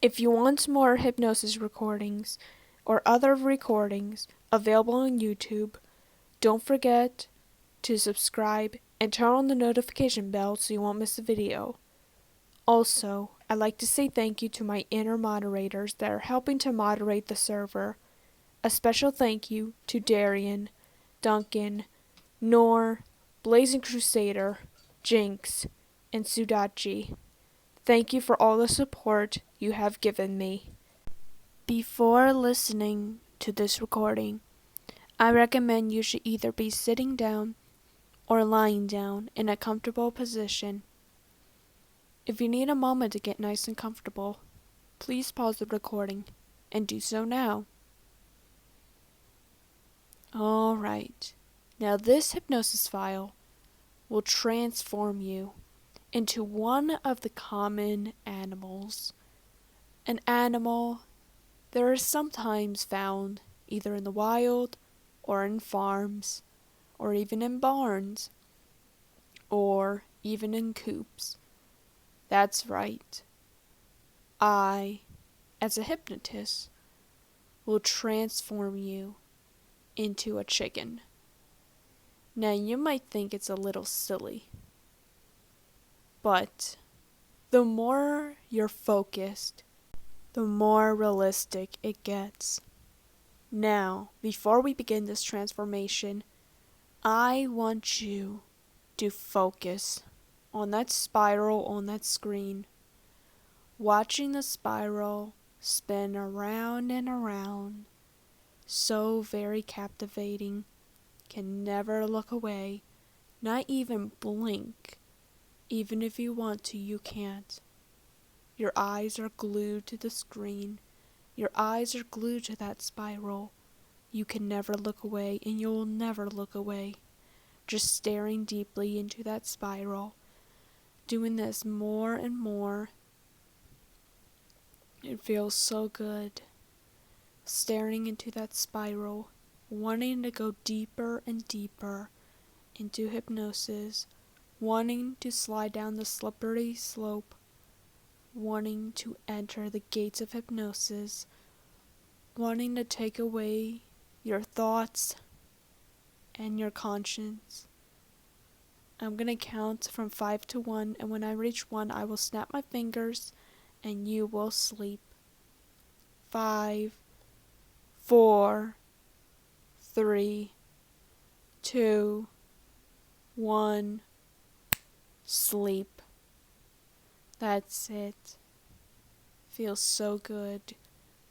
If you want more hypnosis recordings or other recordings available on YouTube, don't forget to subscribe and turn on the notification bell so you won't miss a video. Also, I'd like to say thank you to my inner moderators that are helping to moderate the server. A special thank you to Darian, Duncan, Nor, Blazing Crusader, Jinx, and Sudachi. Thank you for all the support you have given me. Before listening to this recording, I recommend you should either be sitting down or lying down in a comfortable position. If you need a moment to get nice and comfortable, please pause the recording and do so now. Alright, now this hypnosis file will transform you into one of the common animals. An animal that are sometimes found either in the wild or in farms or even in barns or even in coops. That's right. I, as a hypnotist, will transform you into a chicken. Now you might think it's a little silly, but the more you're focused, the more realistic it gets. Now, before we begin this transformation, I want you to focus on that spiral on that screen, watching the spiral spin around and around, so very captivating, can never look away, not even blink. Even if you want to, you can't. Your eyes are glued to the screen. Your eyes are glued to that spiral. You can never look away, and you'll never look away. Just staring deeply into that spiral. Doing this more and more. It feels so good. Staring into that spiral. Wanting to go deeper and deeper into hypnosis. Wanting to slide down the slippery slope, wanting to enter the gates of hypnosis, wanting to take away your thoughts and your conscience. I'm going to count from 5 to 1, and when I reach 1, I will snap my fingers and you will sleep. 5, 4, 3, 2, 1. Sleep. That's it. Feels so good.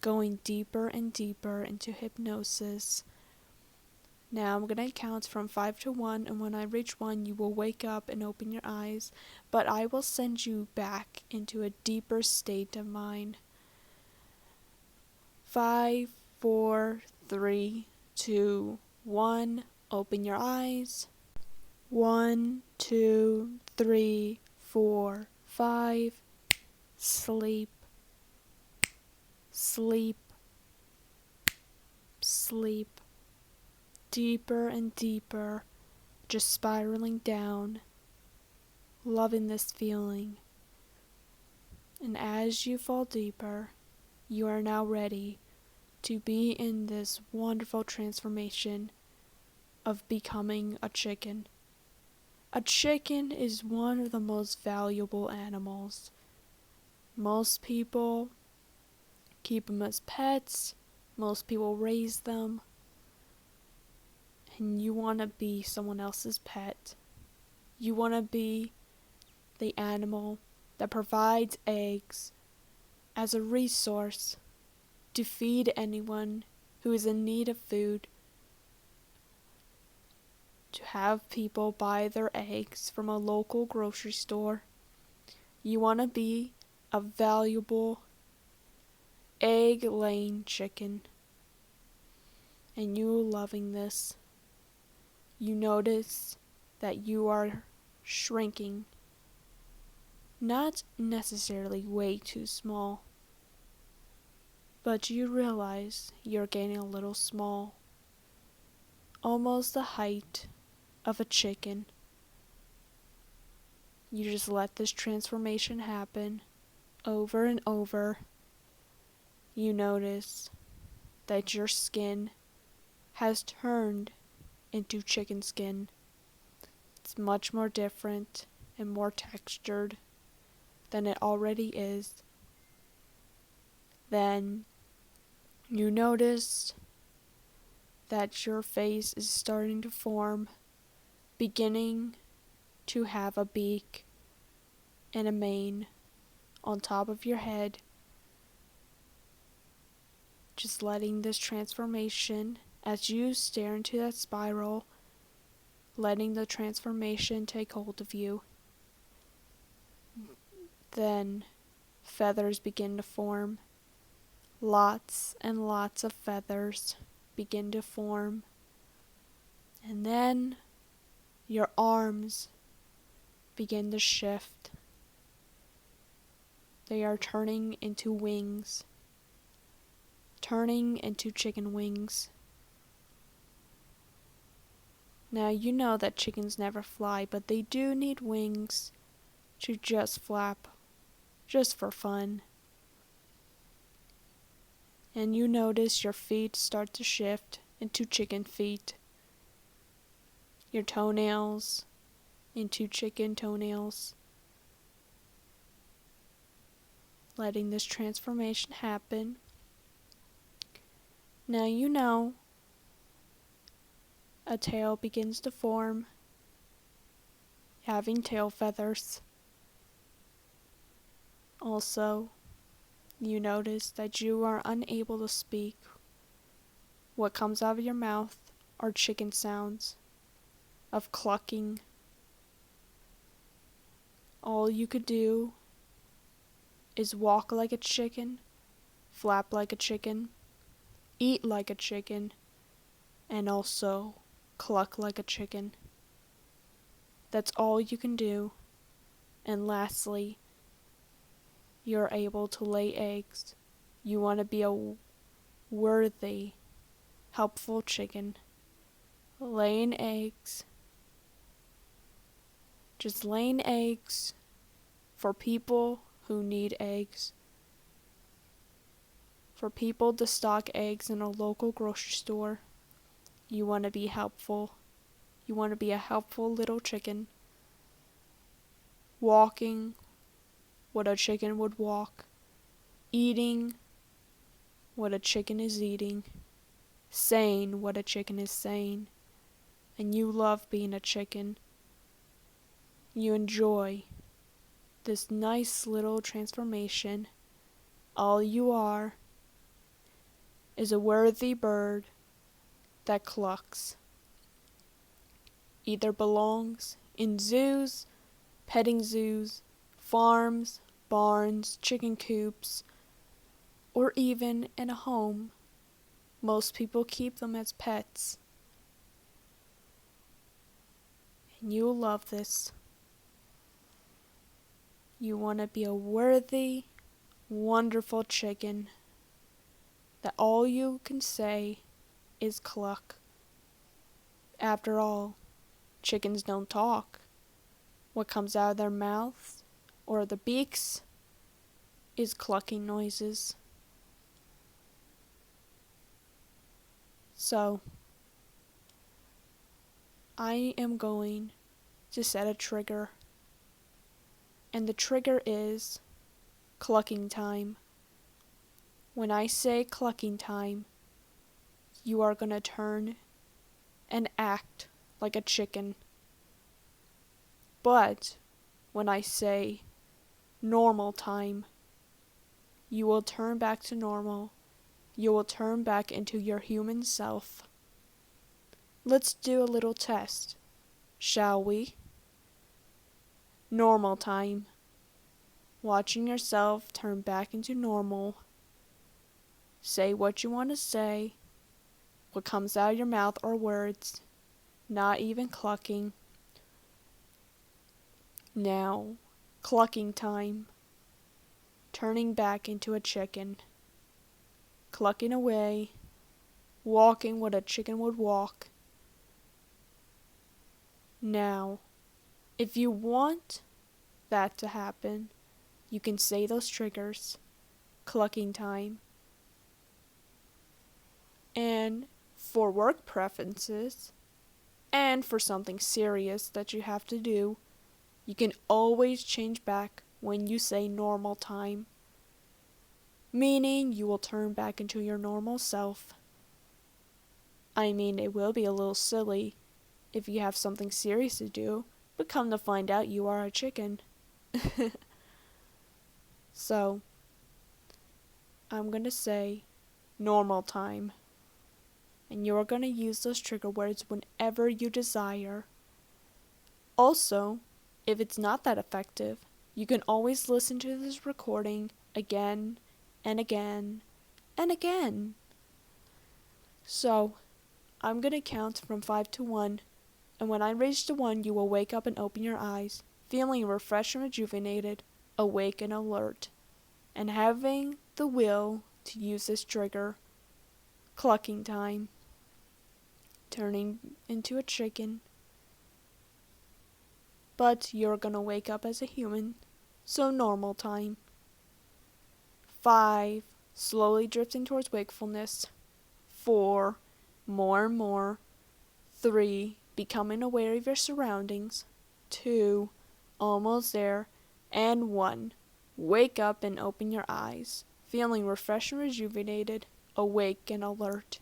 Going deeper and deeper into hypnosis. Now I'm going to count from 5 to 1, and when I reach 1, you will wake up and open your eyes, but I will send you back into a deeper state of mind. 5, 4, 3, 2, 1. Open your eyes. 1, 2, 3, 4, 5. Sleep. Sleep. Sleep. Deeper and deeper, just spiraling down. Loving this feeling. And as you fall deeper, you are now ready to be in this wonderful transformation of becoming a chicken. A chicken is one of the most valuable animals. Most people keep them as pets. Most people raise them. And you want to be someone else's pet. You want to be the animal that provides eggs as a resource to feed anyone who is in need of food. To have people buy their eggs from a local grocery store. You want to be a valuable egg-laying chicken. And you loving this. You notice that you are shrinking. Not necessarily way too small. But you realize you're getting a little small. Almost the height of a chicken. You just let this transformation happen over and over you notice that your skin has turned into chicken skin. It's much more different and more textured than it already is. Then you notice that your face is starting to form, beginning to have a beak and a mane on top of your head. Just letting this transformation, as you stare into that spiral, letting the transformation take hold of you. Then feathers begin to form. Lots and lots of feathers begin to form. And then your arms begin to shift. They are turning into wings, turning into chicken wings. Now you know that chickens never fly, but they do need wings to just flap, just for fun. And you notice your feet start to shift into chicken feet. Your toenails into chicken toenails. Letting this transformation happen. Now you know a tail begins to form, having tail feathers. Also, you notice that you are unable to speak. What comes out of your mouth are chicken sounds of clucking. All you could do is walk like a chicken, flap like a chicken, eat like a chicken, and also cluck like a chicken. That's all you can do. And lastly, you're able to lay eggs. You want to be a worthy, helpful chicken. Laying eggs. Just laying eggs for people who need eggs. For people to stock eggs in a local grocery store. You want to be helpful. You want to be a helpful little chicken. Walking what a chicken would walk. Eating what a chicken is eating. Saying what a chicken is saying. And you love being a chicken. You enjoy this nice little transformation. All you are is a worthy bird that clucks. Either belongs in zoos, petting zoos, farms, barns, chicken coops, or even in a home. Most people keep them as pets. And you love this. You want to be a worthy, wonderful chicken that all you can say is cluck. After all, chickens don't talk. What comes out of their mouths or their beaks is clucking noises. So, I am going to set a trigger. And the trigger is clucking time. When I say clucking time, you are going to turn and act like a chicken. But when I say normal time, you will turn back to normal. You will turn back into your human self. Let's do a little test, shall we? Normal time. Watching yourself turn back into normal. Say what you want to say. What comes out of your mouth are words, not even clucking. Now, clucking time. Turning back into a chicken. Clucking away. Walking what a chicken would walk. Now, if you want that to happen, you can say those triggers. Clucking time. And for work preferences, and for something serious that you have to do, you can always change back when you say normal time, meaning you will turn back into your normal self. I mean, it will be a little silly if you have something serious to do, but come to find out you are a chicken. So, I'm going to say normal time. And you're going to use those trigger words whenever you desire. Also, if it's not that effective, you can always listen to this recording again and again and again. So, I'm going to count from 5 to 1, and when I reach to 1, you will wake up and open your eyes, feeling refreshed and rejuvenated, awake and alert, and having the will to use this trigger. Clucking time. Turning into a chicken. But you're gonna wake up as a human, so normal time. 5. Slowly drifting towards wakefulness. 4. More and more. 3. Becoming aware of your surroundings. 2. Almost there. And 1. Wake up and open your eyes, feeling refreshed and rejuvenated, awake and alert.